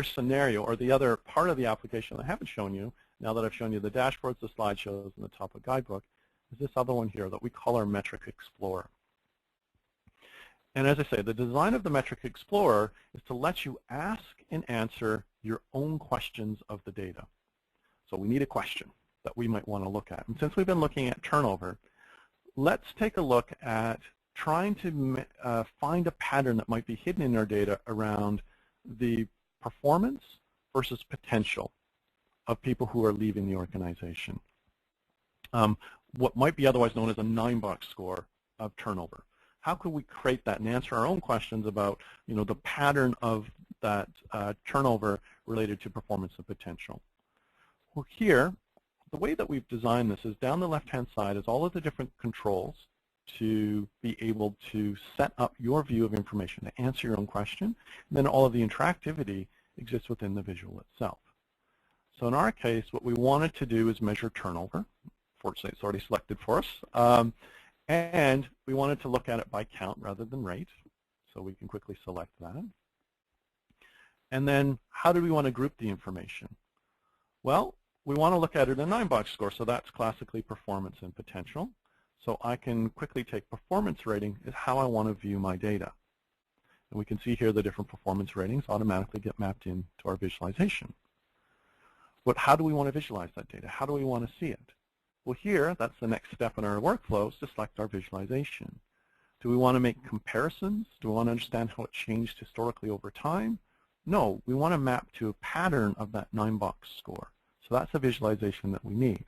scenario, or the other part of the application I haven't shown you, now that I've shown you the dashboards, the slideshows, and the topic guidebook, is this other one here that we call our Metric Explorer. And as I say, the design of the Metric Explorer is to let you ask and answer your own questions of the data. So we need a question that we might want to look at. And since we've been looking at turnover, let's take a look at trying to find a pattern that might be hidden in our data around the performance versus potential of people who are leaving the organization. What might be otherwise known as a 9-box score of turnover. How could we create that and answer our own questions about, the pattern of that turnover related to performance and potential? Well, here, the way that we've designed this is down the left-hand side is all of the different controls to be able to set up your view of information, to answer your own question, and then all of the interactivity exists within the visual itself. So in our case, what we wanted to do is measure turnover. Fortunately, it's already selected for us. And we wanted to look at it by count rather than rate, so we can quickly select that. And then how do we want to group the information? Well, we want to look at it in a 9-box score, so that's classically performance and potential. So I can quickly take performance rating is how I want to view my data. And we can see here the different performance ratings automatically get mapped into our visualization. But how do we want to visualize that data? How do we want to see it? Well, here, that's the next step in our workflow, is to select our visualization. Do we want to make comparisons? Do we want to understand how it changed historically over time? No, we want to map to a pattern of that 9-box score. So that's the visualization that we need.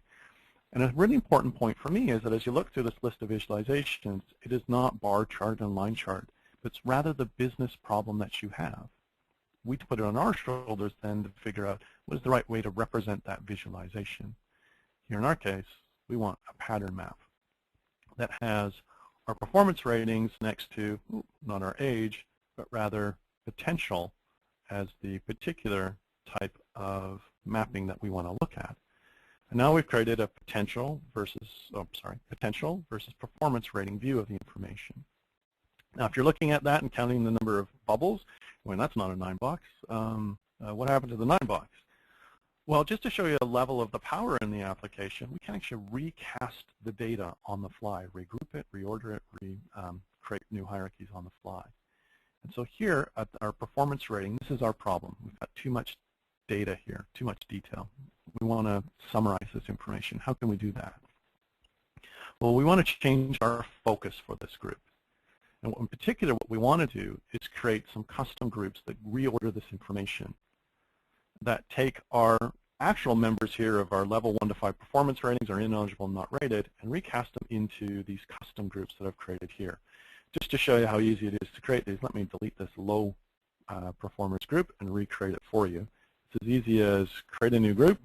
And a really important point for me is that as you look through this list of visualizations, it is not bar chart and line chart, but it's rather the business problem that you have. we put it on our shoulders then to figure out what is the right way to represent that visualization. Here in our case, we want a pattern map that has our performance ratings next to, not our age, but rather potential as the particular type of mapping that we want to look at. And now we've created a potential versus performance rating view of the information. Now, if you're looking at that and counting the number of bubbles, well, that's not a 9-box. What happened to the 9-box? Well, just to show you a level of the power in the application, we can actually recast the data on the fly, regroup it, reorder it, create new hierarchies on the fly. And so here at our performance rating, this is our problem. We've got too much data here, too much detail. We want to summarize this information. How can we do that? Well, we want to change our focus for this group. And in particular, what we want to do is create some custom groups that reorder this information, that take our actual members here of our level 1 to 5 performance ratings, are ineligible and not rated, and recast them into these custom groups that I've created here. Just to show you how easy it is to create these, let me delete this low performers group and recreate it for you. It's as easy as create a new group,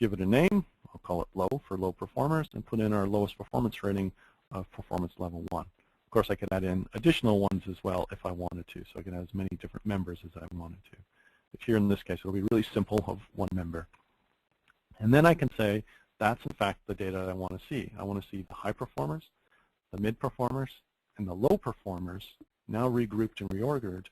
give it a name, I'll call it low for low performers, and put in our lowest performance rating of performance level 1. Of course, I could add in additional ones as well if I wanted to, so I can have as many different members as I wanted to. But here in this case, it'll be really simple of 1 member. And then I can say, that's in fact the data I want to see. I want to see the high performers, the mid performers, and the low performers now regrouped and reordered.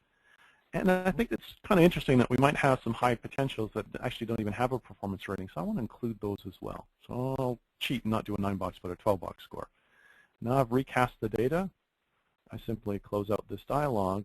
And I think it's kind of interesting that we might have some high potentials that actually don't even have a performance rating, so I want to include those as well. So I'll cheat and not do a 9-box but a 12-box score. Now I've recast the data. I simply close out this dialog.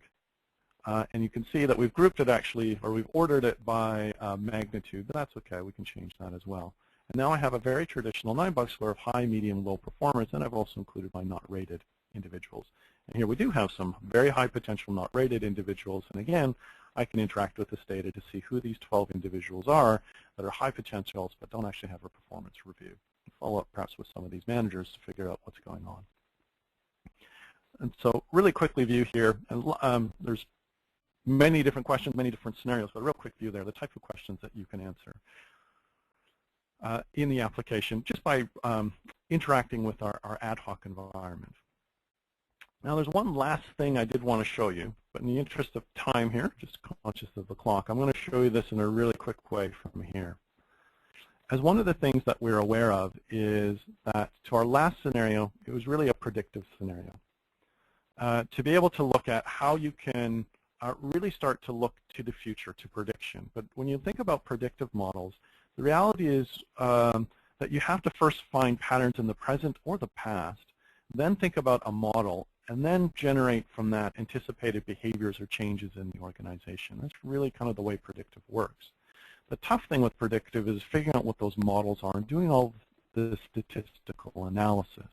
And you can see that we've grouped it actually, or we've ordered it by magnitude, but that's okay, we can change that as well. And now I have a very traditional 9-box score of high, medium, low performers, and I've also included my not rated individuals. And here we do have some very high potential not rated individuals, and again, I can interact with this data to see who these 12 individuals are that are high potentials but don't actually have a performance review. And follow up perhaps with some of these managers to figure out what's going on. And so really quickly view here, and there's many different questions, many different scenarios, but a real quick view there, the type of questions that you can answer in the application just by interacting with our ad hoc environment. Now there's one last thing I did want to show you, but in the interest of time here, just conscious of the clock, I'm going to show you this in a really quick way from here. As one of the things that we're aware of is that to our last scenario, it was really a predictive scenario. To be able to look at how you can really start to look to the future, to prediction. But when you think about predictive models, the reality is that you have to first find patterns in the present or the past, then think about a model, and then generate from that anticipated behaviors or changes in the organization. That's really kind of the way predictive works. The tough thing with predictive is figuring out what those models are and doing all the statistical analysis.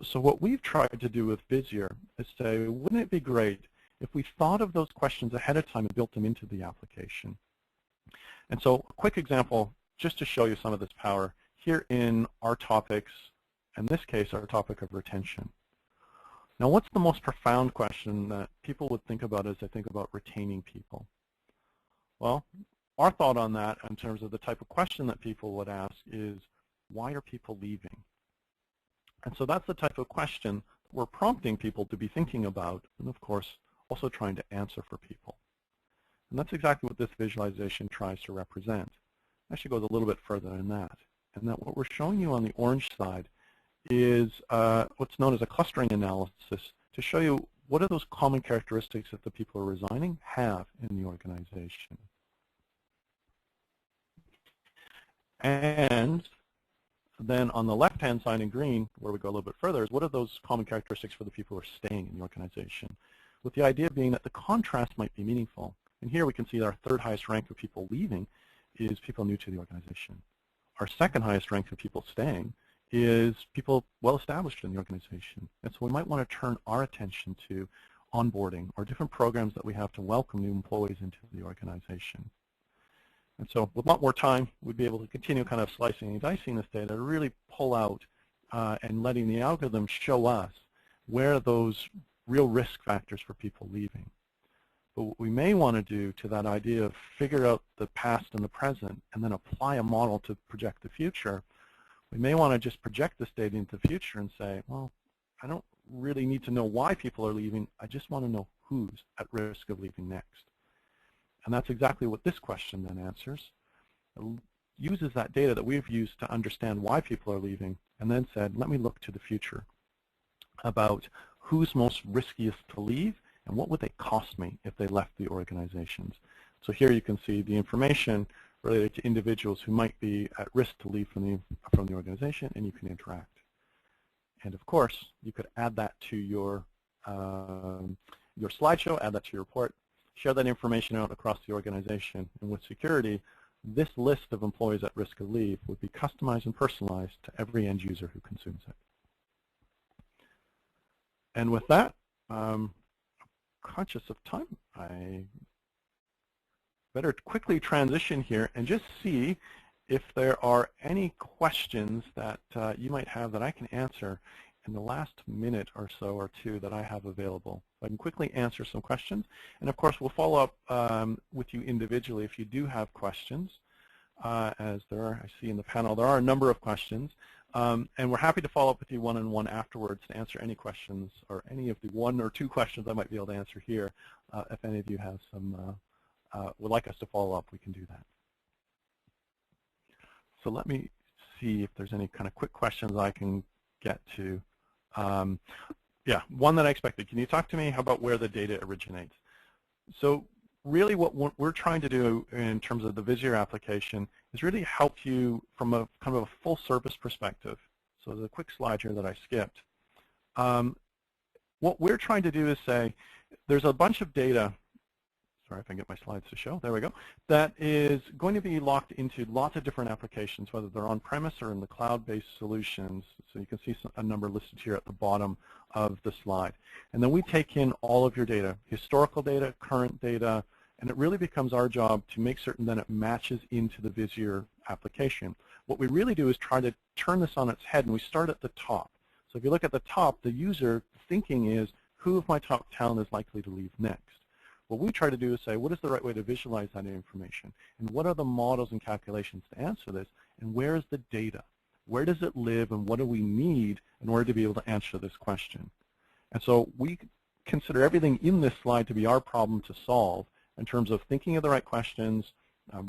So what we've tried to do with Visier is say, wouldn't it be great if we thought of those questions ahead of time and built them into the application? And so a quick example, just to show you some of this power, here in our topics, in this case, our topic of retention. Now, what's the most profound question that people would think about as they think about retaining people? Well, our thought on that in terms of the type of question that people would ask is, why are people leaving? And so that's the type of question we're prompting people to be thinking about, and of course, also trying to answer for people. And that's exactly what this visualization tries to represent. It actually goes a little bit further than that. And that what we're showing you on the orange side is what's known as a clustering analysis to show you what are those common characteristics that the people who are resigning have in the organization. And then on the left-hand side in green, where we go a little bit further, is what are those common characteristics for the people who are staying in the organization, with the idea being that the contrast might be meaningful. And here we can see our third highest rank of people leaving is people new to the organization. Our second highest rank of people staying is people well established in the organization. And so we might want to turn our attention to onboarding or different programs that we have to welcome new employees into the organization. And so with a lot more time, we'd be able to continue kind of slicing and dicing this data to really pull out and letting the algorithm show us where are those real risk factors for people leaving. But what we may want to do to that idea of figure out the past and the present and then apply a model to project the future, we may want to just project this data into the future and say, well, I don't really need to know why people are leaving. I just want to know who's at risk of leaving next. And that's exactly what this question then answers. It uses that data that we've used to understand why people are leaving and then said, let me look to the future about who's most riskiest to leave and what would they cost me if they left the organizations. So here you can see the information related to individuals who might be at risk to leave from the organization, and you can interact. And of course, you could add that to your slideshow, add that to your report, share that information out across the organization. And with security, this list of employees at risk of leave would be customized and personalized to every end user who consumes it. And with that, conscious of time, I better quickly transition here and just see if there are any questions that you might have that I can answer in the last minute or so or two that I have available. So I can quickly answer some questions. And of course, we'll follow up with you individually if you do have questions. As there are, I see in the panel, there are a number of questions. And we're happy to follow up with you one-on-one afterwards to answer any questions or any of the 1 or 2 questions I might be able to answer here. If any of you have some, would like us to follow up, we can do that. So let me see if there's any kind of quick questions I can get to. Yeah, one that I expected. Can you talk to me about where the data originates? So really what we're trying to do in terms of the Visier application is really help you from a kind of a full service perspective. So there's a quick slide here that I skipped. What we're trying to do is say there's a bunch of data, sorry if I can get my slides to show, there we go, that is going to be locked into lots of different applications, whether they're on-premise or in the cloud-based solutions. So you can see a number listed here at the bottom of the slide. And then we take in all of your data, historical data, current data, and it really becomes our job to make certain that it matches into the Visier application. What we really do is try to turn this on its head, and we start at the top. So if you look at the top, the user thinking is, who of my top talent is likely to leave next? What we try to do is say, what is the right way to visualize that information? And what are the models and calculations to answer this? And where is the data? Where does it live, and what do we need in order to be able to answer this question? And so we consider everything in this slide to be our problem to solve in terms of thinking of the right questions,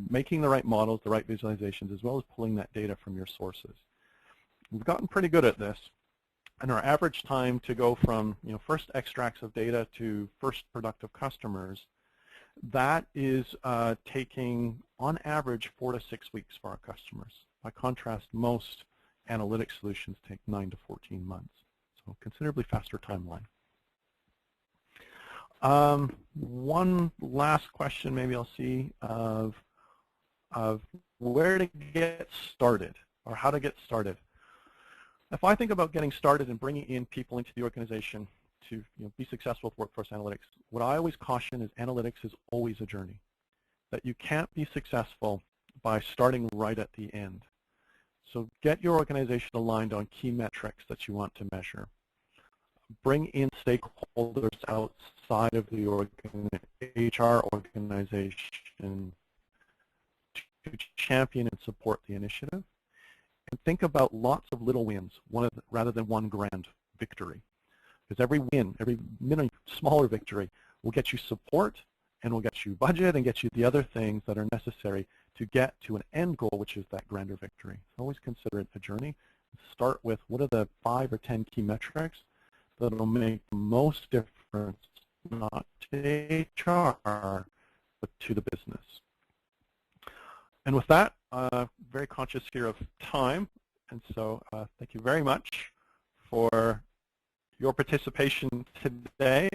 making the right models, the right visualizations, as well as pulling that data from your sources. We've gotten pretty good at this. And our average time to go from first extracts of data to first productive customers, that is taking, on average, 4 to 6 weeks for our customers. By contrast, most analytic solutions take 9 to 14 months. So considerably faster timeline. One last question maybe I'll see of where to get started or how to get started. If I think about getting started and bringing in people into the organization to be successful with workforce analytics, what I always caution is analytics is always a journey, that you can't be successful by starting right at the end. So get your organization aligned on key metrics that you want to measure. Bring in stakeholders outside of the HR organization to champion and support the initiative. And think about lots of little wins rather than one grand victory. Because every win, every smaller victory will get you support and will get you budget and get you the other things that are necessary to get to an end goal, which is that grander victory. So always consider it a journey. Start with what are the 5 or 10 key metrics that will make the most difference, not to HR, but to the business. And with that, very conscious here of time, and so thank you very much for your participation today.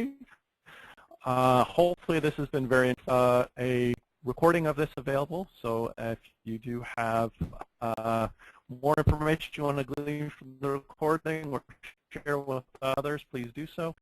Hopefully this has been very a recording of this available, so if you do have more information you want to glean from the recording or share with others, please do so.